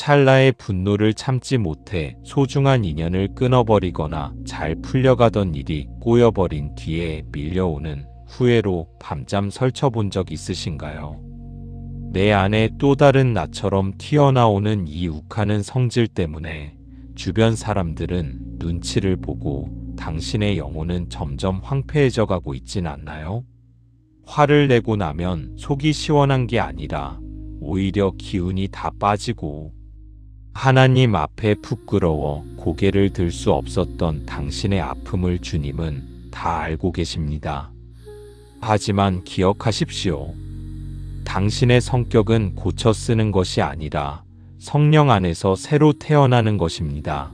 찰나의 분노를 참지 못해 소중한 인연을 끊어버리거나 잘 풀려가던 일이 꼬여버린 뒤에 밀려오는 후회로 밤잠 설쳐본 적 있으신가요? 내 안에 또 다른 나처럼 튀어나오는 이 욱하는 성질 때문에 주변 사람들은 눈치를 보고 당신의 영혼은 점점 황폐해져 가고 있진 않나요? 화를 내고 나면 속이 시원한 게 아니라 오히려 기운이 다 빠지고 하나님 앞에 부끄러워 고개를 들 수 없었던 당신의 아픔을 주님은 다 알고 계십니다. 하지만 기억하십시오. 당신의 성격은 고쳐 쓰는 것이 아니라 성령 안에서 새로 태어나는 것입니다.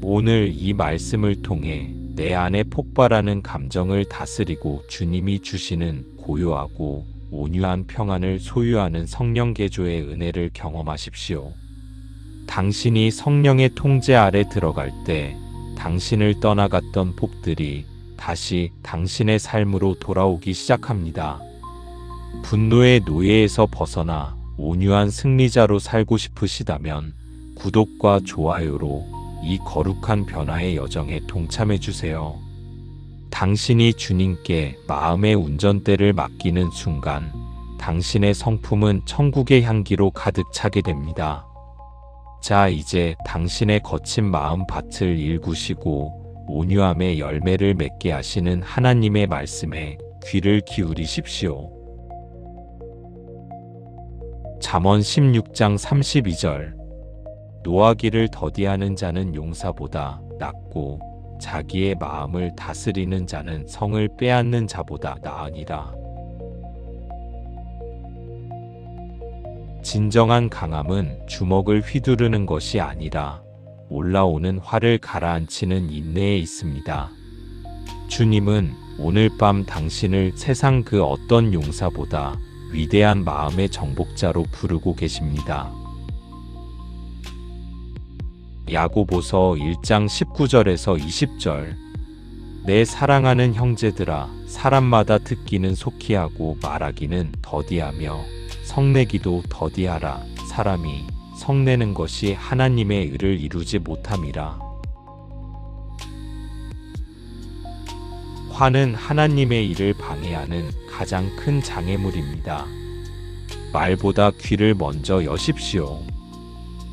오늘 이 말씀을 통해 내 안에 폭발하는 감정을 다스리고 주님이 주시는 고요하고 온유한 평안을 소유하는 성령 계조의 은혜를 경험하십시오. 당신이 성령의 통제 아래 들어갈 때 당신을 떠나갔던 복들이 다시 당신의 삶으로 돌아오기 시작합니다. 분노의 노예에서 벗어나 온유한 승리자로 살고 싶으시다면 구독과 좋아요로 이 거룩한 변화의 여정에 동참해 주세요. 당신이 주님께 마음의 운전대를 맡기는 순간 당신의 성품은 천국의 향기로 가득 차게 됩니다. 자, 이제 당신의 거친 마음 밭을 일구시고 온유함의 열매를 맺게 하시는 하나님의 말씀에 귀를 기울이십시오. 잠언 16장 32절. 노하기를 더디하는 자는 용사보다 낫고 자기의 마음을 다스리는 자는 성을 빼앗는 자보다 나으니라. 진정한 강함은 주먹을 휘두르는 것이 아니라 올라오는 화를 가라앉히는 인내에 있습니다. 주님은 오늘 밤 당신을 세상 그 어떤 용사보다 위대한 마음의 정복자로 부르고 계십니다. 야고보서 1장 19절에서 20절. 내 사랑하는 형제들아, 사람마다 듣기는 속히 하고 말하기는 더디하며 성내기도 더디하라. 사람이 성내는 것이 하나님의 의를 이루지 못함이라. 화는 하나님의 일을 방해하는 가장 큰 장애물입니다. 말보다 귀를 먼저 여십시오.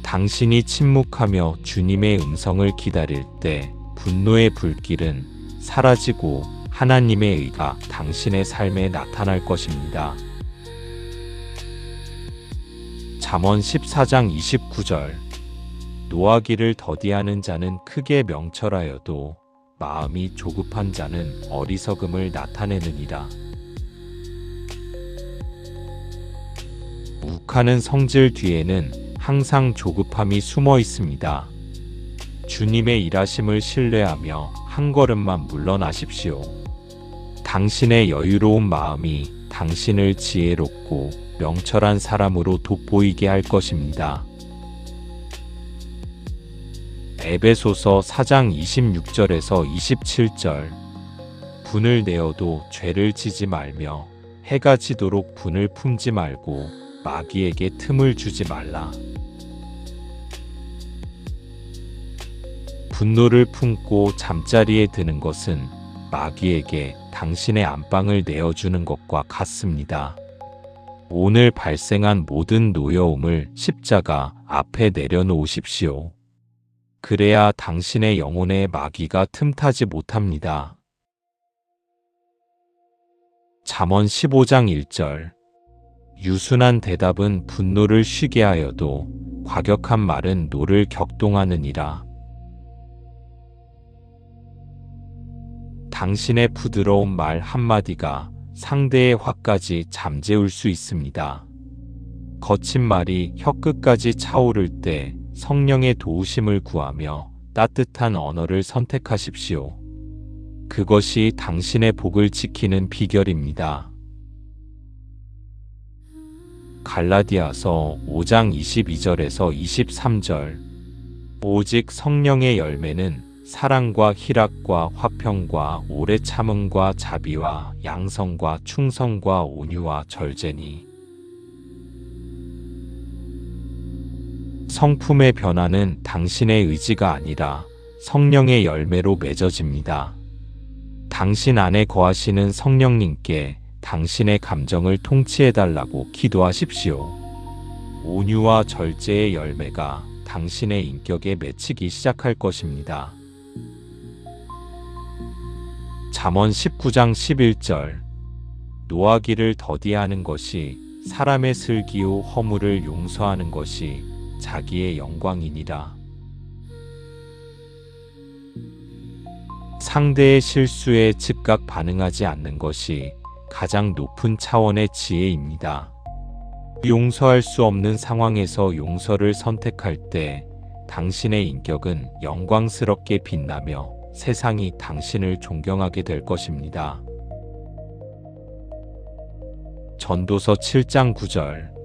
당신이 침묵하며 주님의 음성을 기다릴 때 분노의 불길은 사라지고 하나님의 의가 당신의 삶에 나타날 것입니다. 잠언 14장 29절. 노하기를 더디하는 자는 크게 명철하여도 마음이 조급한 자는 어리석음을 나타내느니라. 욱하는 성질 뒤에는 항상 조급함이 숨어 있습니다. 주님의 일하심을 신뢰하며 한 걸음만 물러나십시오. 당신의 여유로운 마음이 당신을 지혜롭고 명철한 사람으로 돋보이게 할 것입니다. 에베소서 4장 26절에서 27절. 분을 내어도 죄를 지지 말며 해가 지도록 분을 품지 말고 마귀에게 틈을 주지 말라. 분노를 품고 잠자리에 드는 것은 마귀에게 당신의 안방을 내어주는 것과 같습니다. 오늘 발생한 모든 노여움을 십자가 앞에 내려놓으십시오. 그래야 당신의 영혼에 마귀가 틈타지 못합니다. 잠언 15장 1절. 유순한 대답은 분노를 쉬게 하여도 과격한 말은 노를 격동하느니라. 당신의 부드러운 말 한마디가 상대의 화까지 잠재울 수 있습니다. 거친 말이 혀끝까지 차오를 때 성령의 도우심을 구하며 따뜻한 언어를 선택하십시오. 그것이 당신의 복을 지키는 비결입니다. 갈라디아서 5장 22절에서 23절. 오직 성령의 열매는 사랑과 희락과 화평과 오래 참음과 자비와 양성과 충성과 온유와 절제니. 성품의 변화는 당신의 의지가 아니라 성령의 열매로 맺어집니다. 당신 안에 거하시는 성령님께 당신의 감정을 통치해달라고 기도하십시오. 온유와 절제의 열매가 당신의 인격에 맺히기 시작할 것입니다. 잠언 19장 11절. 노하기를 더디하는 것이 사람의 슬기요 허물을 용서하는 것이 자기의 영광이니라. 상대의 실수에 즉각 반응하지 않는 것이 가장 높은 차원의 지혜입니다. 용서할 수 없는 상황에서 용서를 선택할 때 당신의 인격은 영광스럽게 빛나며 세상이 당신을 존경하게 될 것입니다. 전도서 7장 9절.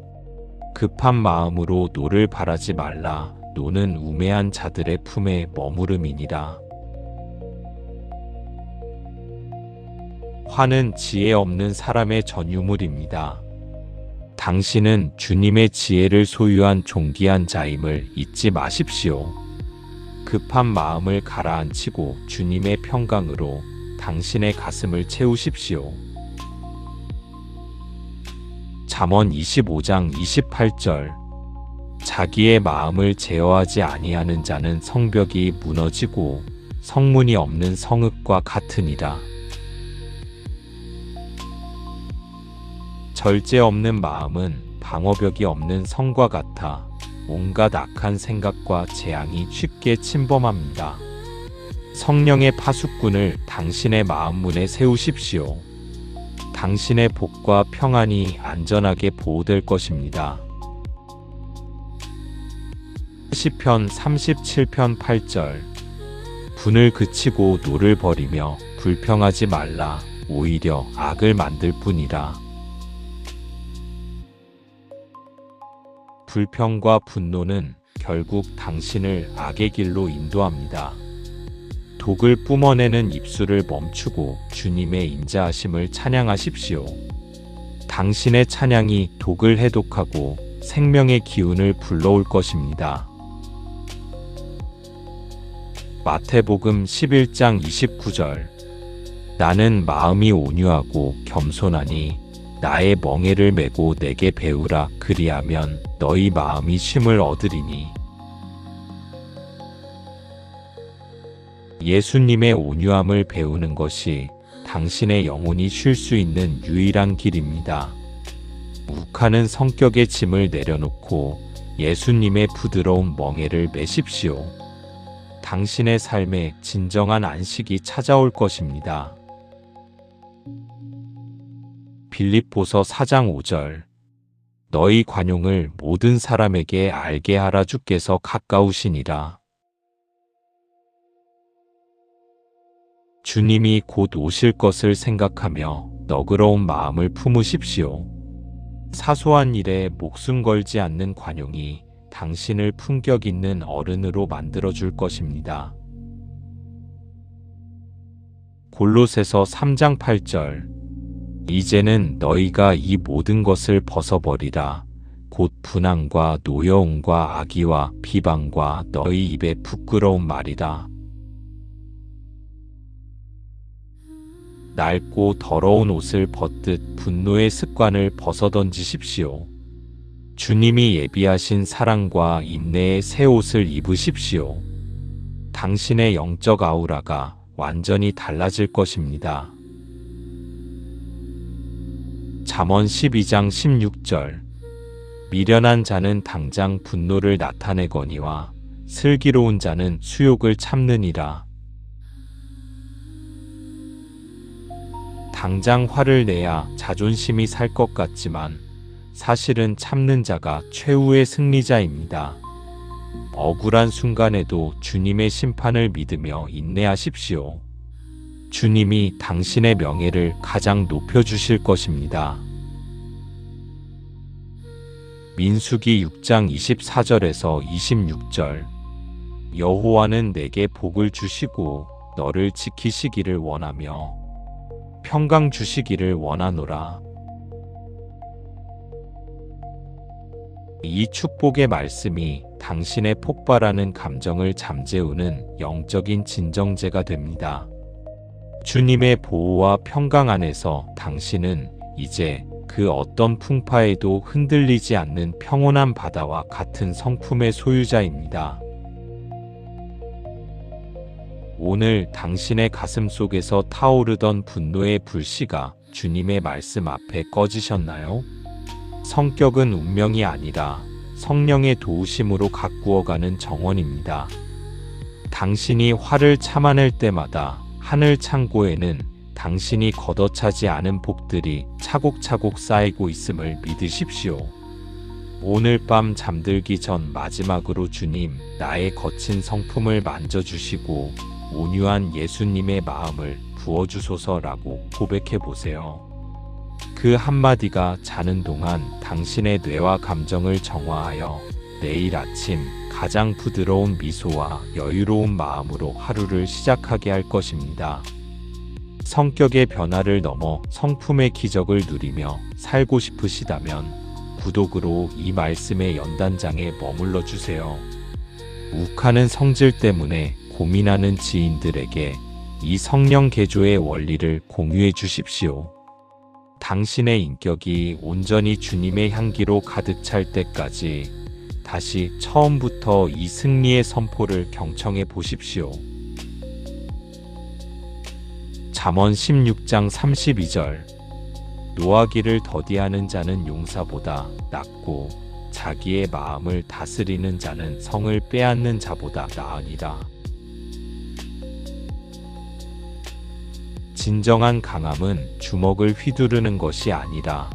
급한 마음으로 노를 바라지 말라. 노는 우매한 자들의 품에 머무름이니라. 화는 지혜 없는 사람의 전유물입니다. 당신은 주님의 지혜를 소유한 존귀한 자임을 잊지 마십시오. 급한 마음을 가라앉히고 주님의 평강으로 당신의 가슴을 채우십시오. 잠언 25장 28절. 자기의 마음을 제어하지 아니하는 자는 성벽이 무너지고 성문이 없는 성읍과 같으니라. 절제 없는 마음은 방어벽이 없는 성과 같아 온갖 악한 생각과 재앙이 쉽게 침범합니다. 성령의 파수꾼을 당신의 마음문에 세우십시오. 당신의 복과 평안이 안전하게 보호될 것입니다. 시편 37편 8절. 분을 그치고 노를 버리며 불평하지 말라. 오히려 악을 만들 뿐이라. 불평과 분노는 결국 당신을 악의 길로 인도합니다. 독을 뿜어내는 입술을 멈추고 주님의 인자하심을 찬양하십시오. 당신의 찬양이 독을 해독하고 생명의 기운을 불러올 것입니다. 마태복음 11장 29절. 나는 마음이 온유하고 겸손하니 나의 멍에를 메고 내게 배우라. 그리하면 너희 마음이 쉼을 얻으리니. 예수님의 온유함을 배우는 것이 당신의 영혼이 쉴 수 있는 유일한 길입니다. 욱하는 성격의 짐을 내려놓고 예수님의 부드러운 멍에를 메십시오. 당신의 삶에 진정한 안식이 찾아올 것입니다. 빌립보서 4장 5절. 너희 관용을 모든 사람에게 알게 하라. 주께서 가까우시니라. 주님이 곧 오실 것을 생각하며 너그러운 마음을 품으십시오. 사소한 일에 목숨 걸지 않는 관용이 당신을 품격 있는 어른으로 만들어줄 것입니다. 골로새서 3장 8절. 이제는 너희가 이 모든 것을 벗어버리라. 곧 분항과 노여움과 악의와 비방과 너희 입에 부끄러운 말이라. 낡고 더러운 옷을 벗듯 분노의 습관을 벗어던지십시오. 주님이 예비하신 사랑과 인내의 새 옷을 입으십시오. 당신의 영적 아우라가 완전히 달라질 것입니다. 잠언 12장 16절. 미련한 자는 당장 분노를 나타내거니와 슬기로운 자는 수욕을 참느니라. 당장 화를 내야 자존심이 살 것 같지만 사실은 참는 자가 최후의 승리자입니다. 억울한 순간에도 주님의 심판을 믿으며 인내하십시오. 주님이 당신의 명예를 가장 높여주실 것입니다. 민수기 6장 24절에서 26절. 여호와는 내게 복을 주시고 너를 지키시기를 원하며 평강 주시기를 원하노라. 이 축복의 말씀이 당신의 폭발하는 감정을 잠재우는 영적인 진정제가 됩니다. 주님의 보호와 평강 안에서 당신은 이제 그 어떤 풍파에도 흔들리지 않는 평온한 바다와 같은 성품의 소유자입니다. 오늘 당신의 가슴 속에서 타오르던 분노의 불씨가 주님의 말씀 앞에 꺼지셨나요? 성격은 운명이 아니라 성령의 도우심으로 가꾸어가는 정원입니다. 당신이 화를 참아낼 때마다 하늘 창고에는 당신이 걷어차지 않은 복들이 차곡차곡 쌓이고 있음을 믿으십시오. 오늘 밤 잠들기 전 마지막으로 주님, 나의 거친 성품을 만져주시고 온유한 예수님의 마음을 부어주소서라고 고백해 보세요. 그 한마디가 자는 동안 당신의 뇌와 감정을 정화하여 내일 아침 가장 부드러운 미소와 여유로운 마음으로 하루를 시작하게 할 것입니다. 성격의 변화를 넘어 성품의 기적을 누리며 살고 싶으시다면 구독으로 이 말씀의 연단장에 머물러 주세요. 욱하는 성질 때문에 고민하는 지인들에게 이 성령 개조의 원리를 공유해 주십시오. 당신의 인격이 온전히 주님의 향기로 가득 찰 때까지 다시 처음부터 이 승리의 선포를 경청해 보십시오. 잠언 16장 32절. 노하기를 더디하는 자는 용사보다 낫고 자기의 마음을 다스리는 자는 성을 빼앗는 자보다 나으니라. 진정한 강함은 주먹을 휘두르는 것이 아니라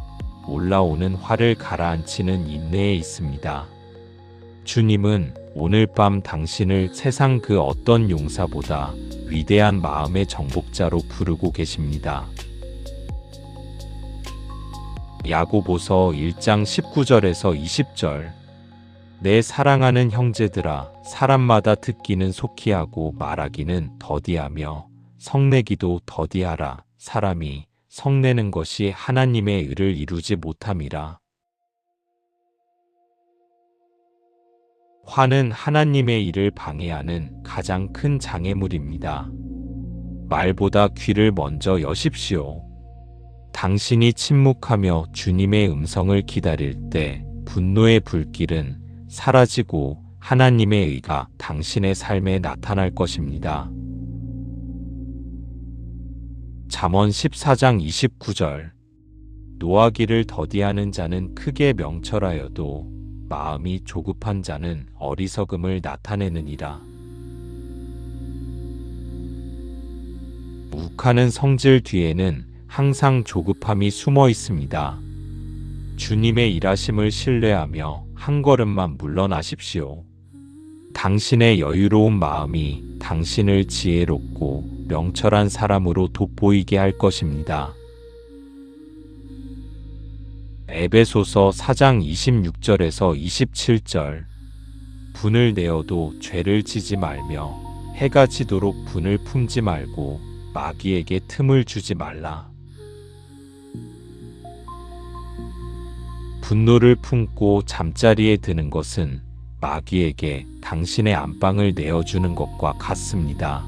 올라오는 화를 가라앉히는 인내에 있습니다. 주님은 오늘 밤 당신을 세상 그 어떤 용사보다 위대한 마음의 정복자로 부르고 계십니다. 야고보서 1장 19절에서 20절. 내 사랑하는 형제들아, 사람마다 듣기는 속히 하고 말하기는 더디하며 성내기도 더디하라. 사람이 성내는 것이 하나님의 의를 이루지 못함이라. 화는 하나님의 일을 방해하는 가장 큰 장애물입니다. 말보다 귀를 먼저 여십시오. 당신이 침묵하며 주님의 음성을 기다릴 때 분노의 불길은 사라지고 하나님의 의가 당신의 삶에 나타날 것입니다. 잠언 14장 29절. 노하기를 더디하는 자는 크게 명철하여도 마음이 조급한 자는 어리석음을 나타내느니라. 욱하는 성질 뒤에는 항상 조급함이 숨어 있습니다. 주님의 일하심을 신뢰하며 한 걸음만 물러나십시오. 당신의 여유로운 마음이 당신을 지혜롭고 명철한 사람으로 돋보이게 할 것입니다. 에베소서 4장 26절에서 27절. 분을 내어도 죄를 지지 말며 해가 지도록 분을 품지 말고 마귀에게 틈을 주지 말라. 분노를 품고 잠자리에 드는 것은 마귀에게 당신의 안방을 내어주는 것과 같습니다.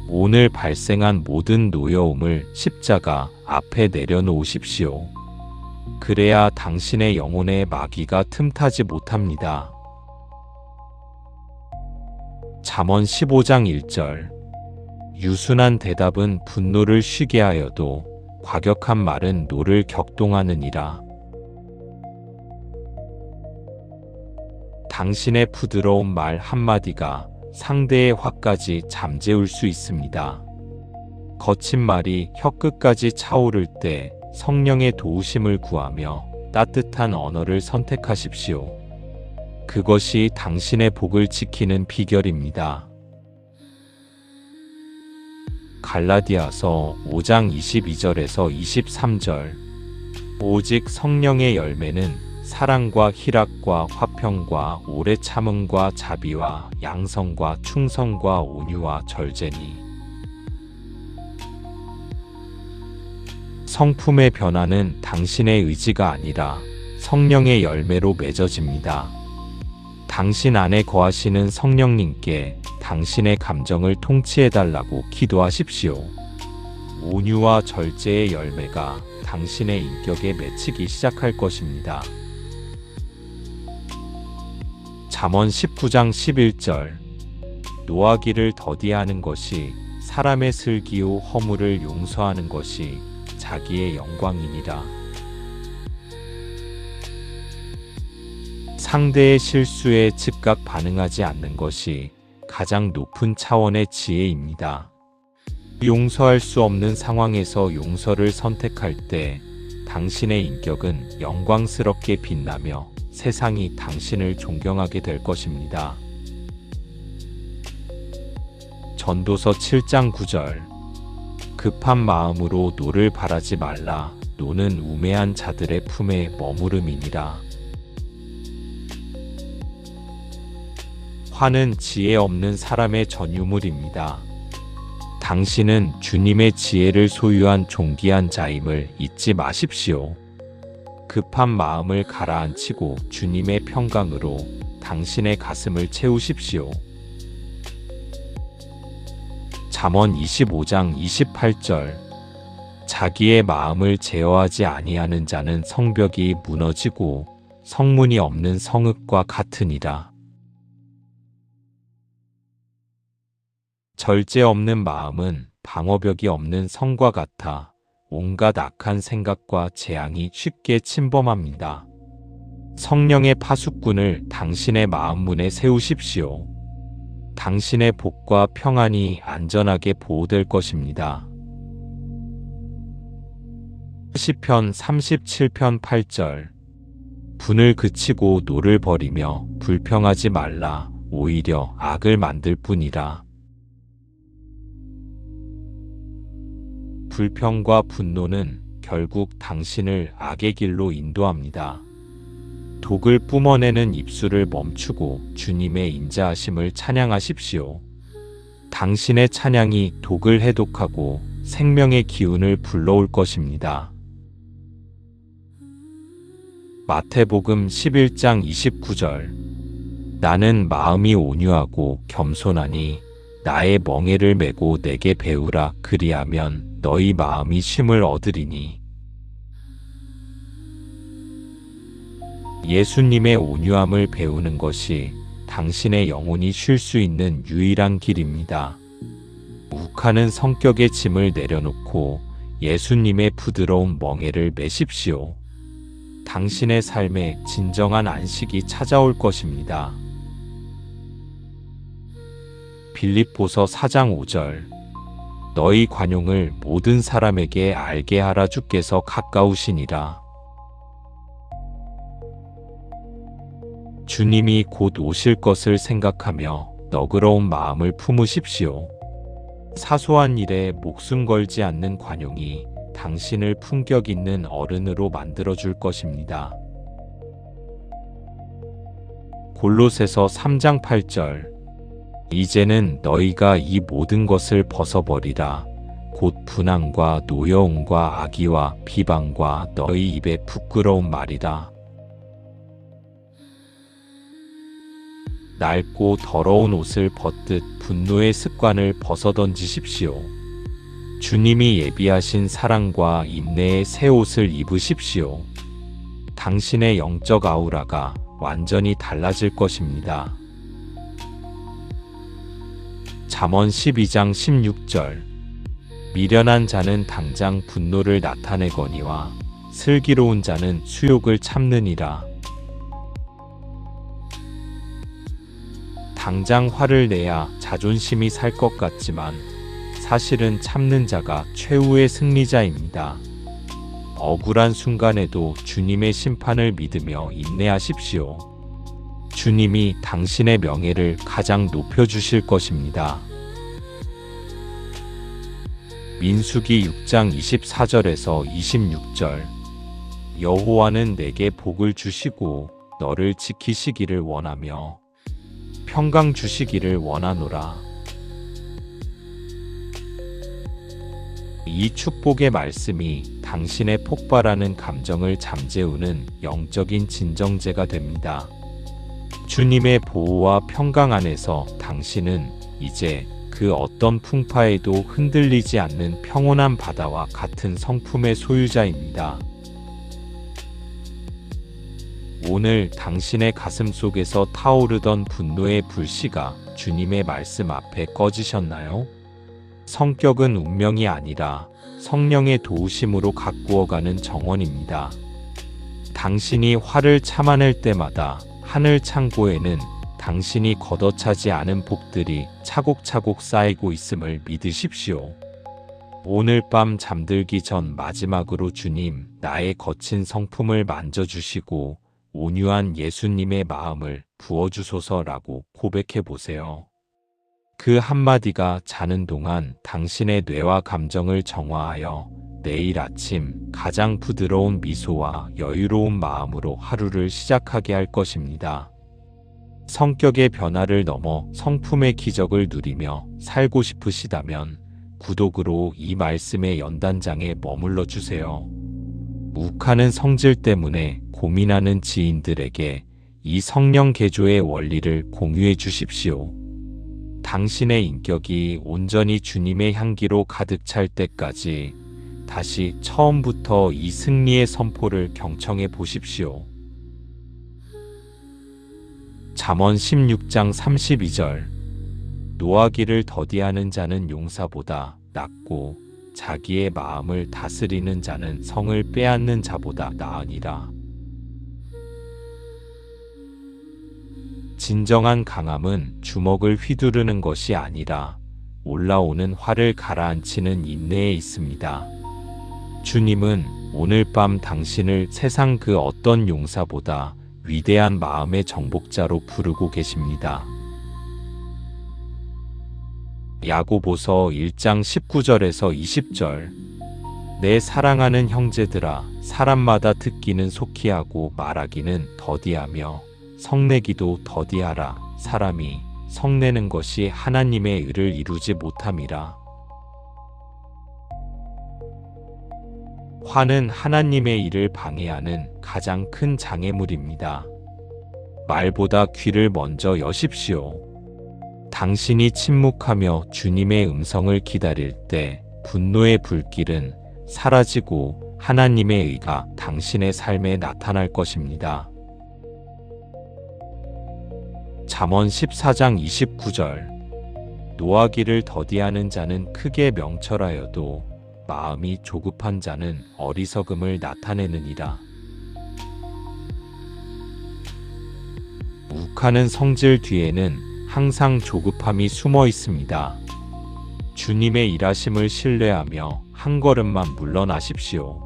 오늘 발생한 모든 노여움을 십자가 앞에 내려놓으십시오. 그래야 당신의 영혼에 마귀가 틈타지 못합니다. 잠언 15장 1절. 유순한 대답은 분노를 쉬게 하여도 과격한 말은 노를 격동하느니라. 당신의 부드러운 말 한마디가 상대의 화까지 잠재울 수 있습니다. 거친 말이 혀끝까지 차오를 때 성령의 도우심을 구하며 따뜻한 언어를 선택하십시오. 그것이 당신의 복을 지키는 비결입니다. 갈라디아서 5장 22절에서 23절. 오직 성령의 열매는 사랑과 희락과 화평과 오래 참음과 자비와 양성과 충성과 온유와 절제니. 성품의 변화는 당신의 의지가 아니라 성령의 열매로 맺어집니다. 당신 안에 거하시는 성령님께 당신의 감정을 통치해달라고 기도하십시오. 온유와 절제의 열매가 당신의 인격에 맺히기 시작할 것입니다. 잠언 19장 11절. 노하기를 더디하는 것이 사람의 슬기요 허물을 용서하는 것이 자기의 영광이니라. 상대의 실수에 즉각 반응하지 않는 것이 가장 높은 차원의 지혜입니다. 용서할 수 없는 상황에서 용서를 선택할 때 당신의 인격은 영광스럽게 빛나며 세상이 당신을 존경하게 될 것입니다. 전도서 7장 9절. 급한 마음으로 노를 바라지 말라. 노는 우매한 자들의 품에 머무름이니라. 화는 지혜 없는 사람의 전유물입니다. 당신은 주님의 지혜를 소유한 존귀한 자임을 잊지 마십시오. 급한 마음을 가라앉히고 주님의 평강으로 당신의 가슴을 채우십시오. 잠언 25장 28절. 자기의 마음을 제어하지 아니하는 자는 성벽이 무너지고 성문이 없는 성읍과 같으니라. 절제 없는 마음은 방어벽이 없는 성과 같아 온갖 악한 생각과 재앙이 쉽게 침범합니다. 성령의 파수꾼을 당신의 마음문에 세우십시오. 당신의 복과 평안이 안전하게 보호될 것입니다. 시편 37편 8절. 분을 그치고 노를 버리며 불평하지 말라. 오히려 악을 만들 뿐이라. 불평과 분노는 결국 당신을 악의 길로 인도합니다. 독을 뿜어내는 입술을 멈추고 주님의 인자하심을 찬양하십시오. 당신의 찬양이 독을 해독하고 생명의 기운을 불러올 것입니다. 마태복음 11장 29절. 나는 마음이 온유하고 겸손하니 나의 멍에를 메고 내게 배우라. 그리하면 너희 마음이 쉼을 얻으리니. 예수님의 온유함을 배우는 것이 당신의 영혼이 쉴 수 있는 유일한 길입니다. 욱하는 성격의 짐을 내려놓고 예수님의 부드러운 멍에를 메십시오. 당신의 삶에 진정한 안식이 찾아올 것입니다. 빌립보서 4장 5절. 너희 관용을 모든 사람에게 알게 하라. 주께서 가까우시니라. 주님이 곧 오실 것을 생각하며 너그러운 마음을 품으십시오. 사소한 일에 목숨 걸지 않는 관용이 당신을 품격 있는 어른으로 만들어줄 것입니다. 골로새서 3장 8절. 이제는 너희가 이 모든 것을 벗어버리라. 곧 분항과 노여움과 악의와 비방과 너희 입에 부끄러운 말이라. 낡고 더러운 옷을 벗듯 분노의 습관을 벗어던지십시오. 주님이 예비하신 사랑과 인내의 새 옷을 입으십시오. 당신의 영적 아우라가 완전히 달라질 것입니다. 잠언 12장 16절. 미련한 자는 당장 분노를 나타내거니와 슬기로운 자는 수욕을 참느니라. 당장 화를 내야 자존심이 살 것 같지만 사실은 참는 자가 최후의 승리자입니다. 억울한 순간에도 주님의 심판을 믿으며 인내하십시오. 주님이 당신의 명예를 가장 높여주실 것입니다. 민수기 6장 24절에서 26절. 여호와는 내게 복을 주시고 너를 지키시기를 원하며 평강 주시기를 원하노라. 이 축복의 말씀이 당신의 폭발하는 감정을 잠재우는 영적인 진정제가 됩니다. 주님의 보호와 평강 안에서 당신은 이제 그 어떤 풍파에도 흔들리지 않는 평온한 바다와 같은 성품의 소유자입니다. 오늘 당신의 가슴 속에서 타오르던 분노의 불씨가 주님의 말씀 앞에 꺼지셨나요? 성격은 운명이 아니라 성령의 도우심으로 가꾸어가는 정원입니다. 당신이 화를 참아낼 때마다 하늘 창고에는 당신이 걷어차지 않은 복들이 차곡차곡 쌓이고 있음을 믿으십시오. 오늘 밤 잠들기 전 마지막으로 주님, 나의 거친 성품을 만져주시고 온유한 예수님의 마음을 부어주소서라고 고백해 보세요. 그 한마디가 자는 동안 당신의 뇌와 감정을 정화하여 내일 아침 가장 부드러운 미소와 여유로운 마음으로 하루를 시작하게 할 것입니다. 성격의 변화를 넘어 성품의 기적을 누리며 살고 싶으시다면 구독으로 이 말씀의 연단장에 머물러 주세요. 욱하는 성질 때문에 고민하는 지인들에게 이 성령 개조의 원리를 공유해 주십시오. 당신의 인격이 온전히 주님의 향기로 가득 찰 때까지 다시 처음부터 이 승리의 선포를 경청해 보십시오. 잠언 16장 32절. 노하기를 더디하는 자는 용사보다 낫고 자기의 마음을 다스리는 자는 성을 빼앗는 자보다 나으니라. 진정한 강함은 주먹을 휘두르는 것이 아니라 올라오는 화를 가라앉히는 인내에 있습니다. 주님은 오늘 밤 당신을 세상 그 어떤 용사보다 위대한 마음의 정복자로 부르고 계십니다. 야고보서 1장 19절에서 20절. 내 사랑하는 형제들아, 사람마다 듣기는 속히 하고 말하기는 더디하며 성내기도 더디하라. 사람이 성내는 것이 하나님의 의를 이루지 못함이라. 화는 하나님의 일을 방해하는 가장 큰 장애물입니다. 말보다 귀를 먼저 여십시오. 당신이 침묵하며 주님의 음성을 기다릴 때 분노의 불길은 사라지고 하나님의 의가 당신의 삶에 나타날 것입니다. 잠언 14장 29절. 노하기를 더디하는 자는 크게 명철하여도 마음이 조급한 자는 어리석음을 나타내느니라. 욱하는 성질 뒤에는 항상 조급함이 숨어 있습니다. 주님의 일하심을 신뢰하며 한 걸음만 물러나십시오.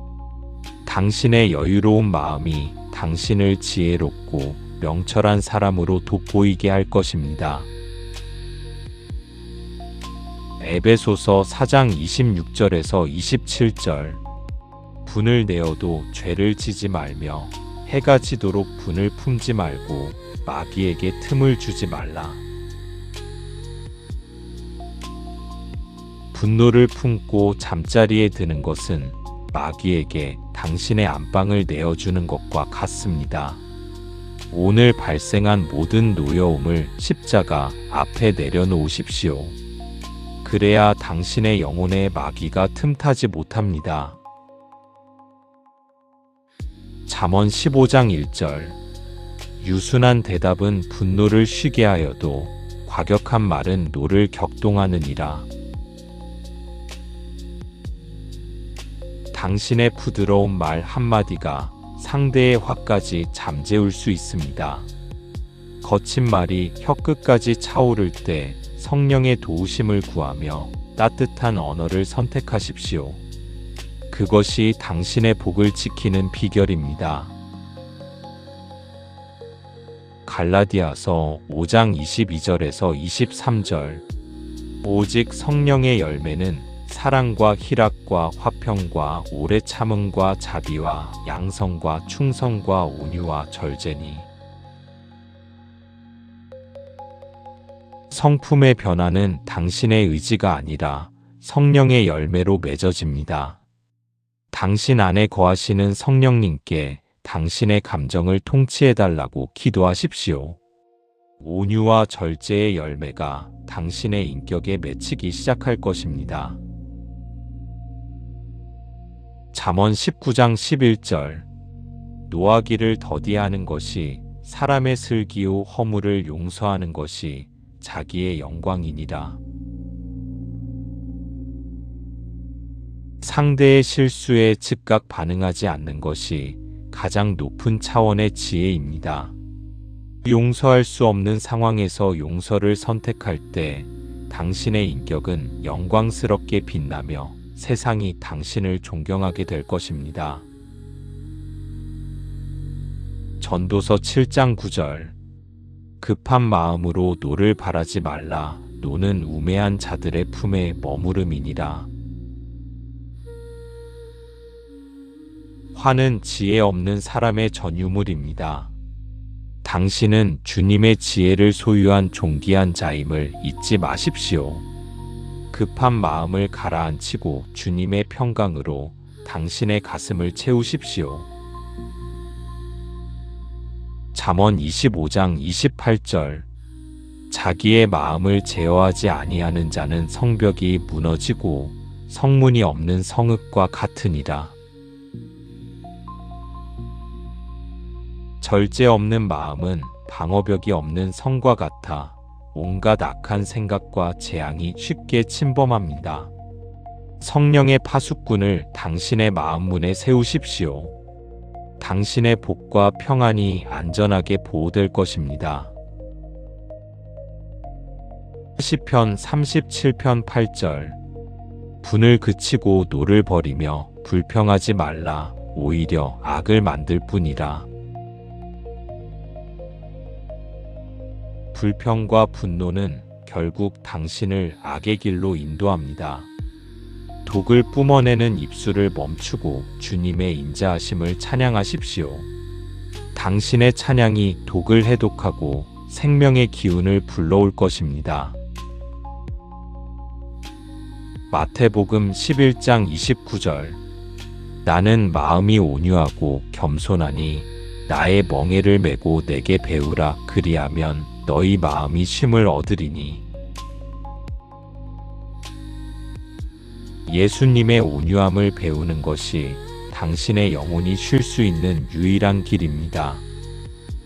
당신의 여유로운 마음이 당신을 지혜롭고 명철한 사람으로 돋보이게 할 것입니다. 에베소서 4장 26절에서 27절. 분을 내어도 죄를 지지 말며 해가 지도록 분을 품지 말고 마귀에게 틈을 주지 말라. 분노를 품고 잠자리에 드는 것은 마귀에게 당신의 안방을 내어주는 것과 같습니다. 오늘 발생한 모든 노여움을 십자가 앞에 내려놓으십시오. 그래야 당신의 영혼에 마귀가 틈타지 못합니다. 잠언 15장 1절. 유순한 대답은 분노를 쉬게 하여도 과격한 말은 노를 격동하느니라. 당신의 부드러운 말 한마디가 상대의 화까지 잠재울 수 있습니다. 거친 말이 혀끝까지 차오를 때 성령의 도우심을 구하며 따뜻한 언어를 선택하십시오. 그것이 당신의 복을 지키는 비결입니다. 갈라디아서 5장 22절에서 23절. 오직 성령의 열매는 사랑과 희락과 화평과 오래 참음과 자비와 양성과 충성과 온유와 절제니. 성품의 변화는 당신의 의지가 아니라 성령의 열매로 맺어집니다. 당신 안에 거하시는 성령님께 당신의 감정을 통치해달라고 기도하십시오. 온유와 절제의 열매가 당신의 인격에 맺히기 시작할 것입니다. 잠언 19장 11절. 노하기를 더디하는 것이 사람의 슬기요 허물을 용서하는 것이 자기의 영광이니라. 상대의 실수에 즉각 반응하지 않는 것이 가장 높은 차원의 지혜입니다. 용서할 수 없는 상황에서 용서를 선택할 때 당신의 인격은 영광스럽게 빛나며 세상이 당신을 존경하게 될 것입니다. 전도서 7장 9절. 급한 마음으로 노를 바라지 말라. 노는 우매한 자들의 품에 머무름이니라. 화는 지혜 없는 사람의 전유물입니다. 당신은 주님의 지혜를 소유한 존귀한 자임을 잊지 마십시오. 급한 마음을 가라앉히고 주님의 평강으로 당신의 가슴을 채우십시오. 잠언 25장 28절. 자기의 마음을 제어하지 아니하는 자는 성벽이 무너지고 성문이 없는 성읍과 같으니라. 절제 없는 마음은 방어벽이 없는 성과 같아 온갖 악한 생각과 재앙이 쉽게 침범합니다. 성령의 파수꾼을 당신의 마음 문에 세우십시오. 당신의 복과 평안이 안전하게 보호될 것입니다. 시편 37편 8절. 분을 그치고 노를 버리며 불평하지 말라. 오히려 악을 만들 뿐이라. 불평과 분노는 결국 당신을 악의 길로 인도합니다. 독을 뿜어내는 입술을 멈추고 주님의 인자하심을 찬양하십시오. 당신의 찬양이 독을 해독하고 생명의 기운을 불러올 것입니다. 마태복음 11장 29절. 나는 마음이 온유하고 겸손하니 나의 멍에를 메고 내게 배우라. 그리하면 너희 마음이 쉼을 얻으리니. 예수님의 온유함을 배우는 것이 당신의 영혼이 쉴 수 있는 유일한 길입니다.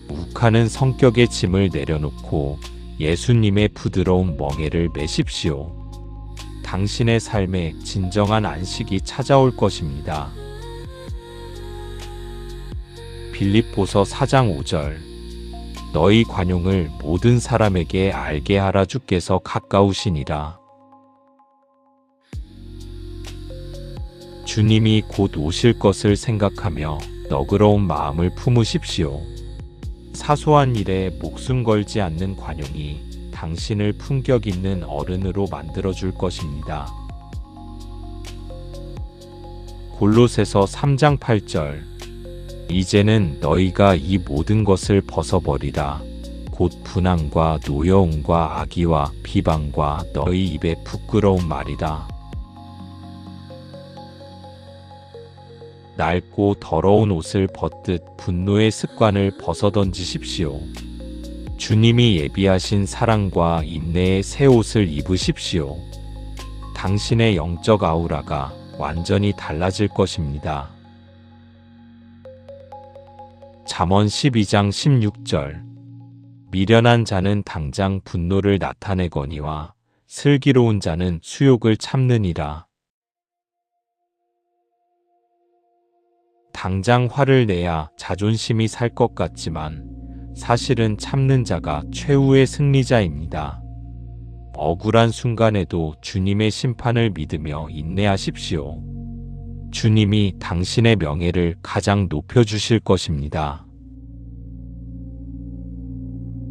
욱하는 성격의 짐을 내려놓고 예수님의 부드러운 멍에를 메십시오. 당신의 삶에 진정한 안식이 찾아올 것입니다. 빌립보서 4장 5절. 너희 관용을 모든 사람에게 알게 하라. 주께서 가까우시니라. 주님이 곧 오실 것을 생각하며 너그러운 마음을 품으십시오. 사소한 일에 목숨 걸지 않는 관용이 당신을 품격 있는 어른으로 만들어줄 것입니다. 골로새서 3장 8절. 이제는 너희가 이 모든 것을 벗어버리라. 곧 분함과 노여움과 악의와 비방과 너희 입에 부끄러운 말이라. 낡고 더러운 옷을 벗듯 분노의 습관을 벗어던지십시오. 주님이 예비하신 사랑과 인내의 새 옷을 입으십시오. 당신의 영적 아우라가 완전히 달라질 것입니다. 잠언 12장 16절. 미련한 자는 당장 분노를 나타내거니와 슬기로운 자는 수욕을 참느니라. 당장 화를 내야 자존심이 살 것 같지만 사실은 참는 자가 최후의 승리자입니다. 억울한 순간에도 주님의 심판을 믿으며 인내하십시오. 주님이 당신의 명예를 가장 높여주실 것입니다.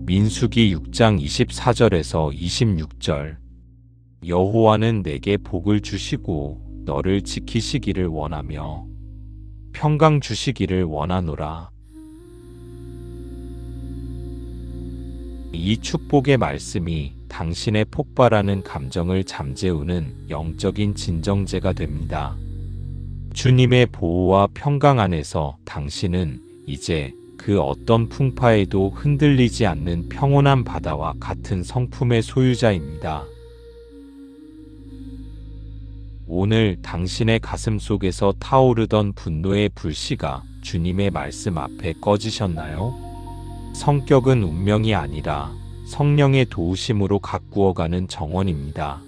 민수기 6장 24절에서 26절. 여호와는 내게 복을 주시고 너를 지키시기를 원하며 평강 주시기를 원하노라. 이 축복의 말씀이 당신의 폭발하는 감정을 잠재우는 영적인 진정제가 됩니다. 주님의 보호와 평강 안에서 당신은 이제 그 어떤 풍파에도 흔들리지 않는 평온한 바다와 같은 성품의 소유자입니다. 오늘 당신의 가슴 속에서 타오르던 분노의 불씨가 주님의 말씀 앞에 꺼지셨나요? 성격은 운명이 아니라 성령의 도우심으로 가꾸어가는 정원입니다.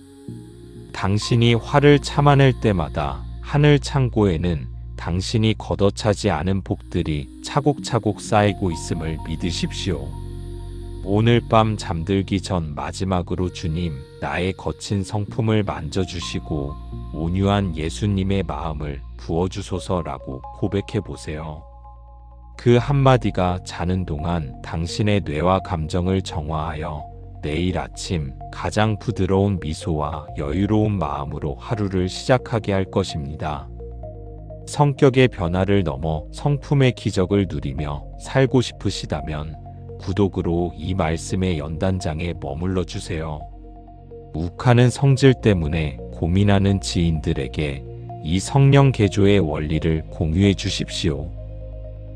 당신이 화를 참아낼 때마다 하늘 창고에는 당신이 걷어차지 않은 복들이 차곡차곡 쌓이고 있음을 믿으십시오. 오늘 밤 잠들기 전 마지막으로 주님, 나의 거친 성품을 만져주시고 온유한 예수님의 마음을 부어주소서라고 고백해 보세요. 그 한마디가 자는 동안 당신의 뇌와 감정을 정화하여 내일 아침 가장 부드러운 미소와 여유로운 마음으로 하루를 시작하게 할 것입니다. 성격의 변화를 넘어 성품의 기적을 누리며 살고 싶으시다면 구독으로 이 말씀의 연단장에 머물러 주세요. 욱하는 성질 때문에 고민하는 지인들에게 이 성령 개조의 원리를 공유해 주십시오.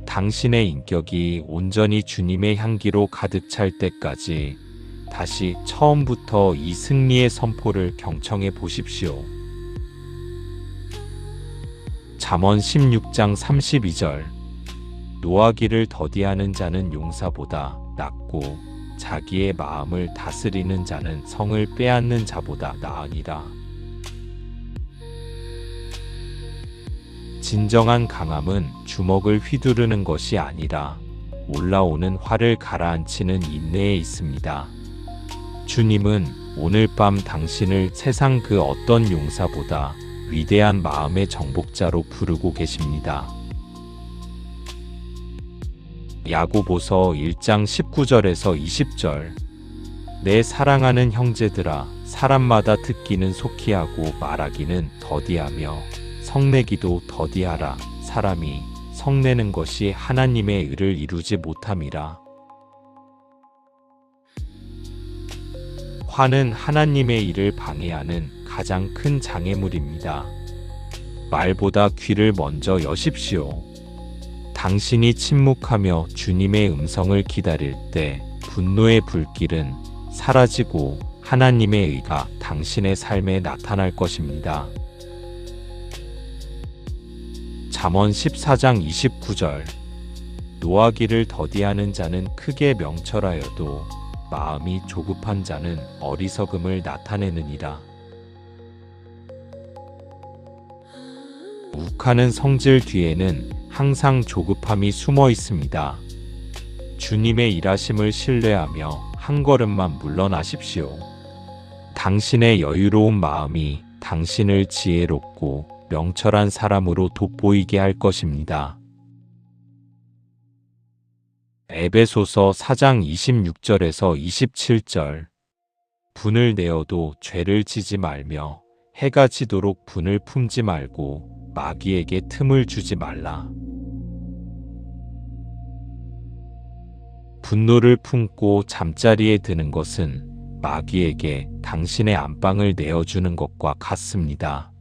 당신의 인격이 온전히 주님의 향기로 가득 찰 때까지 다시 처음부터 이 승리의 선포를 경청해 보십시오. 잠언 16장 32절. 노하기를 더디하는 자는 용사보다 낫고 자기의 마음을 다스리는 자는 성을 빼앗는 자보다 나으니라. 진정한 강함은 주먹을 휘두르는 것이 아니라 올라오는 화를 가라앉히는 인내에 있습니다. 주님은 오늘 밤 당신을 세상 그 어떤 용사보다 위대한 마음의 정복자로 부르고 계십니다. 야고보서 1장 19절에서 20절. 내 사랑하는 형제들아, 사람마다 듣기는 속히 하고 말하기는 더디하며 성내기도 더디하라. 사람이 성내는 것이 하나님의 의를 이루지 못함이라. 화는 하나님의 일을 방해하는 가장 큰 장애물입니다. 말보다 귀를 먼저 여십시오. 당신이 침묵하며 주님의 음성을 기다릴 때 분노의 불길은 사라지고 하나님의 의가 당신의 삶에 나타날 것입니다. 잠언 14장 29절. 노하기를 더디하는 자는 크게 명철하여도 마음이 조급한 자는 어리석음을 나타내느니라. 욱하는 성질 뒤에는 항상 조급함이 숨어 있습니다. 주님의 일하심을 신뢰하며 한 걸음만 물러나십시오. 당신의 여유로운 마음이 당신을 지혜롭고 명철한 사람으로 돋보이게 할 것입니다. 에베소서 4장 26절에서 27절. 분을 내어도 죄를 지지 말며 해가 지도록 분을 품지 말고 마귀에게 틈을 주지 말라. 분노를 품고 잠자리에 드는 것은 마귀에게 당신의 안방을 내어주는 것과 같습니다.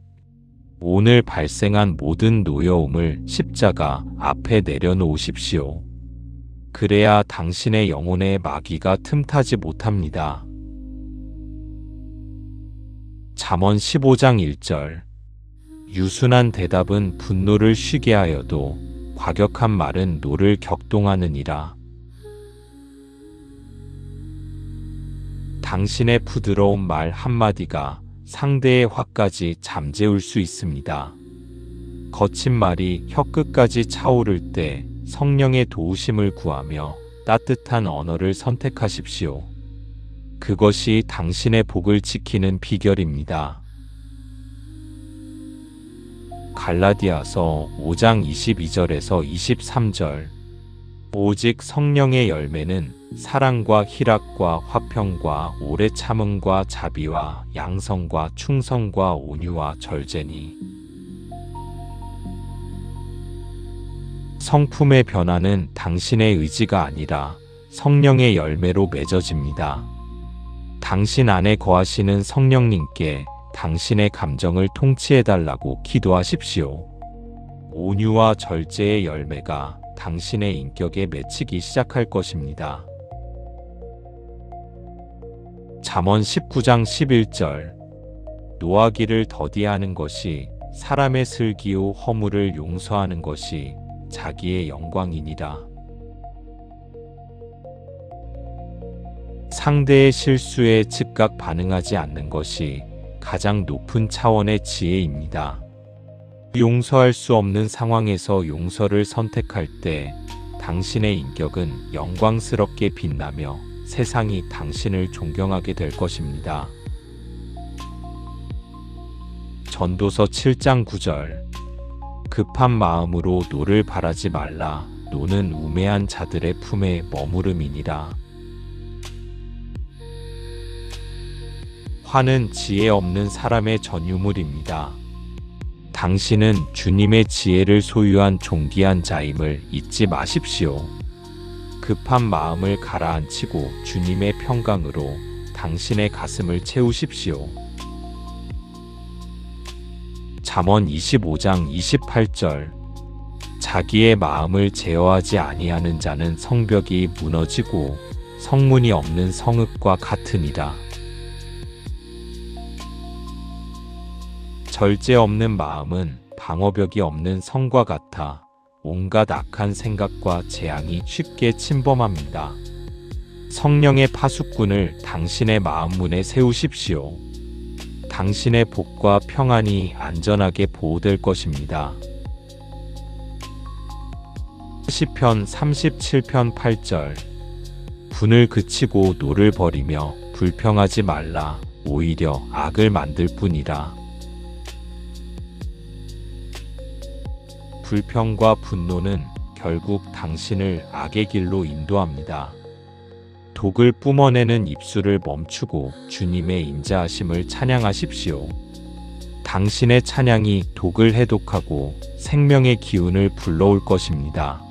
오늘 발생한 모든 노여움을 십자가 앞에 내려놓으십시오. 그래야 당신의 영혼에 마귀가 틈타지 못합니다. 잠언 15장 1절. 유순한 대답은 분노를 쉬게 하여도 과격한 말은 노를 격동하느니라. 당신의 부드러운 말 한마디가 상대의 화까지 잠재울 수 있습니다. 거친 말이 혀끝까지 차오를 때 성령의 도우심을 구하며 따뜻한 언어를 선택하십시오. 그것이 당신의 복을 지키는 비결입니다. 갈라디아서 5장 22절에서 23절. 오직 성령의 열매는 사랑과 희락과 화평과 오래 참음과 자비와 양성과 충성과 온유와 절제니. 성품의 변화는 당신의 의지가 아니라 성령의 열매로 맺어집니다. 당신 안에 거하시는 성령님께 당신의 감정을 통치해달라고 기도하십시오. 온유와 절제의 열매가 당신의 인격에 맺히기 시작할 것입니다. 잠언 19장 11절 노하기를 더디하는 것이 사람의 슬기요 허물을 용서하는 것이 자기의 영광이니라. 상대의 실수에 즉각 반응하지 않는 것이 가장 높은 차원의 지혜입니다. 용서할 수 없는 상황에서 용서를 선택할 때 당신의 인격은 영광스럽게 빛나며 세상이 당신을 존경하게 될 것입니다. 전도서 7장 9절 급한 마음으로 노를 바라지 말라. 노는 우매한 자들의 품에 머무름이니라. 화는 지혜 없는 사람의 전유물입니다. 당신은 주님의 지혜를 소유한 존귀한 자임을 잊지 마십시오. 급한 마음을 가라앉히고 주님의 평강으로 당신의 가슴을 채우십시오. 잠언 25장 28절 자기의 마음을 제어하지 아니하는 자는 성벽이 무너지고 성문이 없는 성읍과 같으니라. 절제 없는 마음은 방어벽이 없는 성과 같아 온갖 악한 생각과 재앙이 쉽게 침범합니다. 성령의 파수꾼을 당신의 마음 문에 세우십시오. 당신의 복과 평안이 안전하게 보호될 것입니다. 시편 37편 8절 분을 그치고 노를 버리며 불평하지 말라. 오히려 악을 만들 뿐이라. 불평과 분노는 결국 당신을 악의 길로 인도합니다. 독을 뿜어내는 입술을 멈추고 주님의 인자하심을 찬양하십시오. 당신의 찬양이 독을 해독하고 생명의 기운을 불러올 것입니다.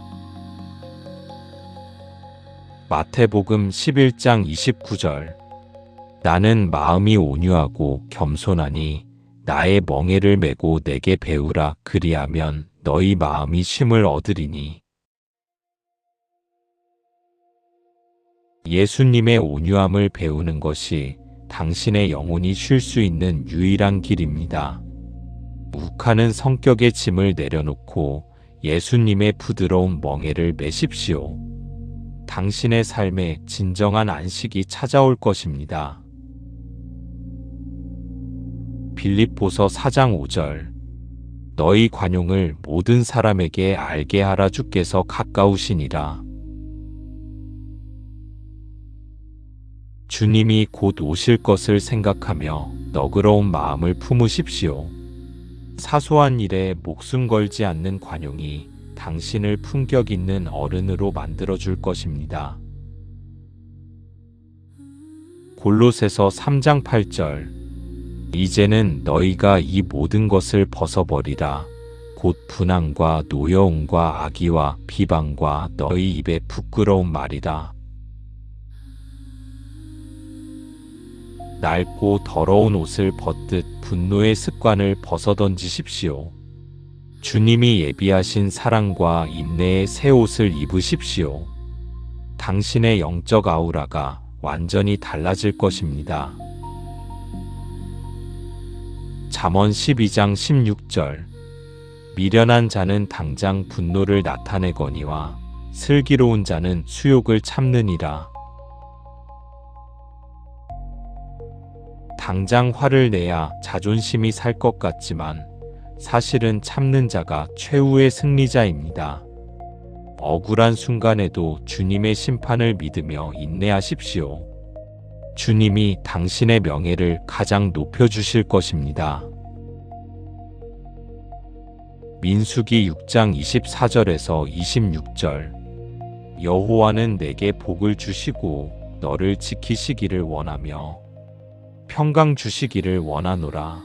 마태복음 11장 29절 나는 마음이 온유하고 겸손하니 나의 멍에를 메고 내게 배우라. 그리하면 너희 마음이 쉼을 얻으리니. 예수님의 온유함을 배우는 것이 당신의 영혼이 쉴 수 있는 유일한 길입니다. 욱하는 성격의 짐을 내려놓고 예수님의 부드러운 멍에를 메십시오. 당신의 삶에 진정한 안식이 찾아올 것입니다. 빌립보서 4장 5절 너희 관용을 모든 사람에게 알게 하라. 주께서 가까우시니라. 주님이 곧 오실 것을 생각하며 너그러운 마음을 품으십시오. 사소한 일에 목숨 걸지 않는 관용이 당신을 품격 있는 어른으로 만들어줄 것입니다. 골로새서 3장 8절 이제는 너희가 이 모든 것을 벗어버리라. 곧 분항과 노여움과 악의와 비방과 너희 입에 부끄러운 말이라. 낡고 더러운 옷을 벗듯 분노의 습관을 벗어던지십시오. 주님이 예비하신 사랑과 인내의 새 옷을 입으십시오. 당신의 영적 아우라가 완전히 달라질 것입니다. 잠언 12장 16절 미련한 자는 당장 분노를 나타내거니와 슬기로운 자는 수욕을 참느니라. 당장 화를 내야 자존심이 살 것 같지만 사실은 참는 자가 최후의 승리자입니다. 억울한 순간에도 주님의 심판을 믿으며 인내하십시오. 주님이 당신의 명예를 가장 높여주실 것입니다. 민수기 6장 24절에서 26절 여호와는 내게 복을 주시고 너를 지키시기를 원하며 평강 주시기를 원하노라.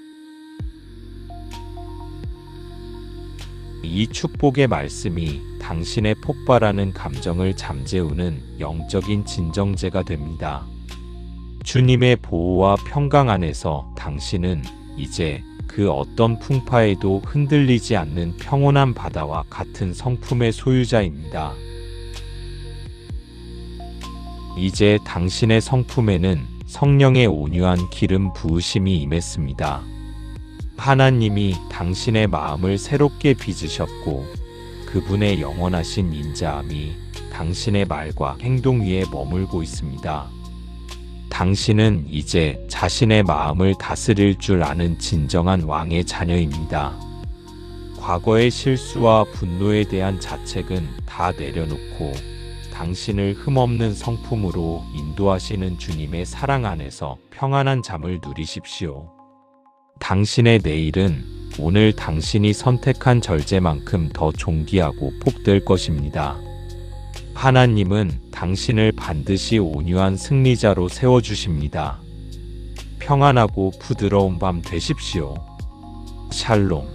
이 축복의 말씀이 당신의 폭발하는 감정을 잠재우는 영적인 진정제가 됩니다. 주님의 보호와 평강 안에서 당신은 이제 그 어떤 풍파에도 흔들리지 않는 평온한 바다와 같은 성품의 소유자입니다. 이제 당신의 성품에는 성령의 온유한 기름 부으심이 임했습니다. 하나님이 당신의 마음을 새롭게 빚으셨고 그분의 영원하신 인자함이 당신의 말과 행동 위에 머물고 있습니다. 당신은 이제 자신의 마음을 다스릴 줄 아는 진정한 왕의 자녀입니다. 과거의 실수와 분노에 대한 자책은 다 내려놓고 당신을 흠없는 성품으로 인도하시는 주님의 사랑 안에서 평안한 잠을 누리십시오. 당신의 내일은 오늘 당신이 선택한 절제만큼 더 존귀하고 복될 것입니다. 하나님은 당신을 반드시 온유한 승리자로 세워주십니다. 평안하고 부드러운 밤 되십시오. 샬롬.